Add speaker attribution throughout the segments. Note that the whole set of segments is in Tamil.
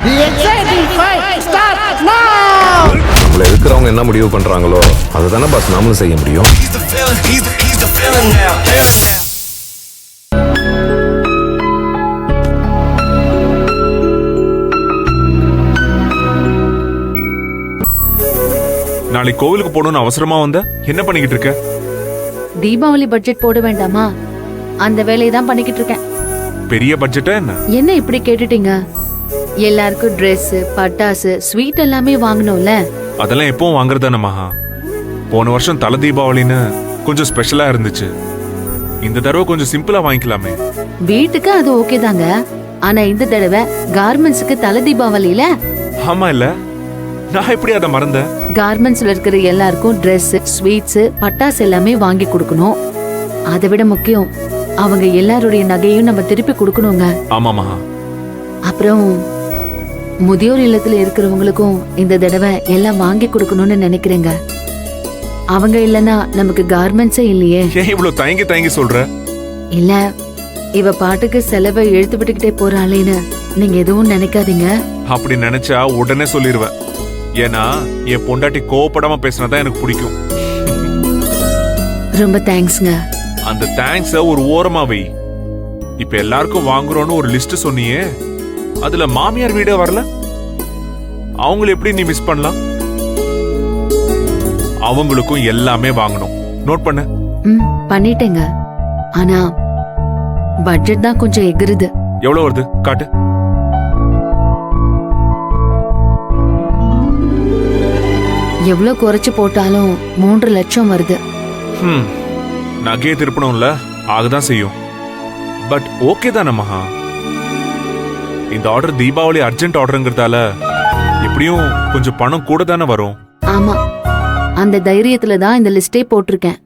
Speaker 1: The exciting fight starts now!
Speaker 2: நம்மள இருக்கிறவங்க என்ன முடிவு பண்றாங்களோ அதுதானே பாஸ் நாமளும் செய்ய முடியும்.
Speaker 3: He's the feeling now.
Speaker 4: நாளைக்கு கோவிலுக்கு போகணும்னு அவசரமா வந்த என்ன பண்ணிக்கிட்டு இருக்க?
Speaker 5: தீபாவளி பட்ஜெட் போட வேண்டாமா? அந்த வேலையை தான் பண்ணிக்கிட்டு இருக்கேன்.
Speaker 4: பெரிய பட்ஜெட்டா என்ன?
Speaker 5: என்ன இப்படி கேட்டுட்டீங்க? எல்லாருக்கும் Dress, பட்டாசு, ஸ்வீட் எல்லாமே வாங்கணும்ல.
Speaker 4: அதெல்லாம் எப்பவும் வாங்குறதானே மகா. போன வருஷம் தலை தீபாவளின்னு கொஞ்சம் ஸ்பெஷலா இருந்துச்சு. இந்த தடவை கொஞ்சம் சிம்பிளா வாங்கிக்கலாமே.
Speaker 5: வீட்டுக்கு அது ஓகே தாங்க. ஆனா இந்த தடவை கார்மெண்ட்ஸ்க்கு தலை தீபாவளியில.
Speaker 4: ஆமா இல்ல, நான் எப்படி அதை மறந்தேன்?
Speaker 5: கார்மெண்ட்ஸ்ல இருக்கிற எல்லாருக்கும் Dress, ஸ்வீட்ஸ், பட்டாசு எல்லாமே வாங்கி கொடுக்கணும். அதை விட முக்கியம், அவங்க எல்லாருடைய நகையும் நம்ம திருப்பி கொடுக்கணுங்க.
Speaker 4: ஆமா மகா.
Speaker 5: அப்புறம் முதியோர் இல்லத்துல இருக்கிறவங்களுக்கும் இந்த தடவை எல்லாம் வாங்கி கொடுக்கணும்னு நினைக்கிறேங்க. அவங்க இல்லனா நமக்கு கார்மெண்ட்ஸே இல்லையே.
Speaker 4: ஏன் இவ்வளவு தயங்கி தயங்கி சொல்ற?
Speaker 5: இல்ல, இவ பாட்டுக்கு செலவை இழுத்துவிட்டுக்கிட்டே போறாளேன்னு நீங்க எதுவும் நினைக்காதீங்க.
Speaker 4: அப்படி நினைச்சா உடனே சொல்லிடுவேன். ஏன்னா என் பொண்டாட்டி கோவப்படாம பேசினதான் எனக்கு பிடிக்கும்.
Speaker 5: ரொம்ப தேங்க்ஸ்ங்க.
Speaker 4: அந்த தேங்க்ஸ ஒரு ஓரமா வை. இப்ப எல்லாருக்கும் வாங்குறோன்னு ஒரு லிஸ்ட் சொன்னியே, அதுல மாமியார் வீடே வரல. அவங்களை எப்படி நீ மிஸ் பண்ணலாம்? அவங்களுக்கும் எல்லாமே வாங்கணும். நோட் பண்ண.
Speaker 5: பண்ணிட்டேங்க. ஆனா பட்ஜெட் தான் கொஞ்சம் எகிருது.
Speaker 4: எவ்வளவு வருது காட்டு.
Speaker 5: எவ்வளவு குறைச்சு போட்டாலும் 3 லட்சம் வருது.
Speaker 4: நகையை திருப்பணும்ல, ஆகதான் செய்யும். பட் ஓகே தானே மகா. இந்த ஆர்டர் தீபாவளி அர்ஜென்ட் ஆர்டர்ங்கிறதால எப்படியும் கொஞ்சம் பணம் கூட தானே வரும்.
Speaker 5: ஆமா, அந்த தைரியத்துல தான் இந்த லிஸ்டே போட்டிருக்கேன்.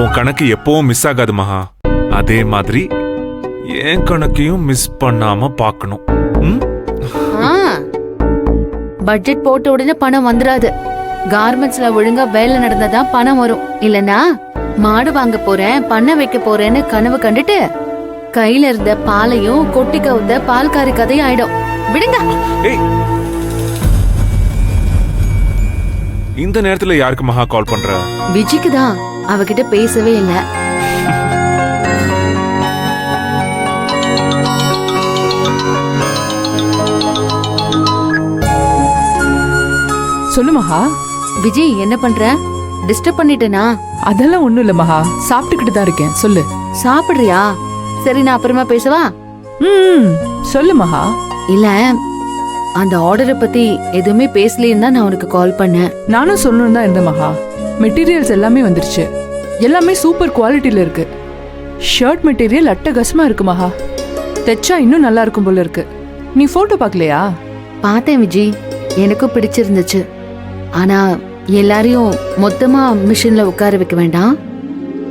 Speaker 4: உன் கணக்கு எப்பவும் மிஸ் ஆகாது மகா. அதே மாதிரி என் கணக்கையும் மிஸ் பண்ணாம பாக்கணும்.
Speaker 5: பட்ஜெட் போட்ட உடனே பணம் வந்துடாது. கார்மெண்ட்ஸ்ல ஒழுங்கா வேலை நடந்தாதான் பணம் வரும். இல்லனா மாடு வாங்க போறேன், பண்ண வைக்க போறேன்னு கனவு கண்டுட்டு கையில இருந்த பாலையும் கொட்டி கவுத்த பால்காரி கதை ஆயிடும். விடுங்க.
Speaker 4: இந்த நேரத்துல யாருக்கு மகா கால் பண்ற?
Speaker 5: விஜிக்கு தான். அவகிட்ட பேசவே இல்ல.
Speaker 6: சொல்லு மகா.
Speaker 5: விஜய், என்ன பண்ற? டிஸ்டர்ப் பண்ணிட்டேனா?
Speaker 6: அதெல்லாம் ஒண்ணும் இல்ல மகா, சாப்பிட்டுக்கிட்டு தான் இருக்கேன். சொல்லு.
Speaker 5: சாப்பிடுறியா? சரி, நான் அப்புறமா பேசவா?
Speaker 6: சொல்லு மகா.
Speaker 5: இல்ல, அந்த ஆர்டரை பத்தி எதுவுமே பேசலேன்னு தான் நான் உனக்கு கால் பண்ணேன்.
Speaker 6: நானும் சொல்லணும் தான் இருந்தேன் மகா. மெட்டீரியல்ஸ் எல்லாமே வந்துருச்சு. எல்லாமே சூப்பர் குவாலிட்டியில இருக்கு. ஷர்ட் மெட்டீரியல் அட்டகாசமா இருக்கு மகா. தைச்சா இன்னும் நல்லா இருக்கும் போல இருக்கு. நீ போட்டோ பார்க்கலையா?
Speaker 5: பார்த்தேன் விஜய், எனக்கும் பிடிச்சிருந்துச்சு. ஆனா எல்லாரையும் மொத்தமா மிஷின்ல உட்கார வைக்க வேண்டாம்.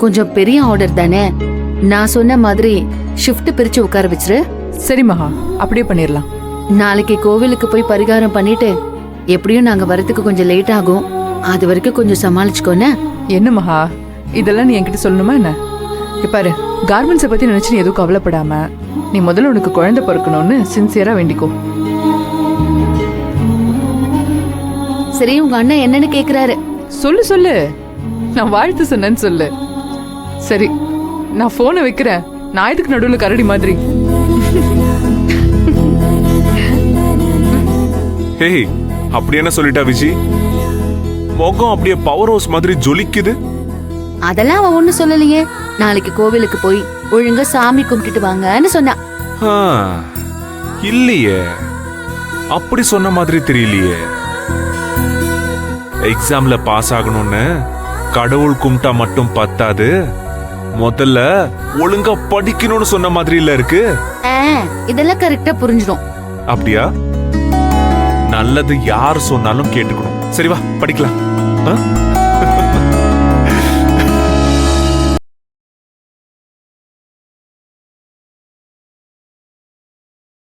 Speaker 5: கொஞ்சம் பெரிய ஆர்டர் தானே. நான் சொன்ன மாதிரி ஷிஃப்ட் பிரிச்சு உட்கார வச்சிரு.
Speaker 6: சரி மகா, அப்படியே பண்ணிடலாம்.
Speaker 5: நாளைக்கு கோவிலுக்கு போய் பரிகாரம் பண்ணிட்டு எப்படியும் நாங்க வரதுக்கு கொஞ்சம் லேட் ஆகும். அது வரைக்கும் கொஞ்சம் சமாளிச்சுக்கோன்னு.
Speaker 6: என்ன மகா, இதெல்லாம் நீ என்கிட்ட சொல்லணுமா என்ன? பாரு, கார்மெண்ட்ஸை பத்தி நினைச்சு நீ எதுவும் கவலைப்படாம நீ முதல்ல உனக்கு குழந்தை பிறக்கணும்னு சின்சியரா வேண்டிக்கோ.
Speaker 5: சரி, உங்க அண்ணன் என்னன்னு கேக்குறாரு.
Speaker 6: சொல்லு சொல்லு. நான் வாழ்த்து சொன்னேன்னு சொல்லு. சரி, நான் போனை வைக்கிறேன். நான் இதுக்கு நடுவுல கரடி மாதிரி.
Speaker 4: ஹேய், அப்படி என்ன சொல்லிட்டா விஜி? முகம் அப்படியே பவர் ஹவுஸ் மாதிரி ஜொலிக்குது.
Speaker 5: அதெல்லாம் அவன் ஒண்ணு சொல்லலையே. நாளைக்கு கோவிலுக்கு போய் ஒழுங்கா சாமி கும்பிட்டுட்டு வாங்கன்னு சொன்னா.
Speaker 4: இல்லையே, அப்படி சொன்ன மாதிரி தெரியலையே. எக்ஸாம்ல பாஸ் ஆகணும்னு கடவுள் கும்பிட்டா மட்டும் பத்தாது, முதல்ல ஒழுங்கா படிக்கணும்னு சொன்ன மாதிரி இல்ல இருக்கு.
Speaker 5: இதெல்லாம் கரெக்டா புரிஞ்சிடும்.
Speaker 4: அப்படியா? நல்லது யார் சொன்னாலும் கேட்டுக்கணும். சரி வா படிக்கலாம்.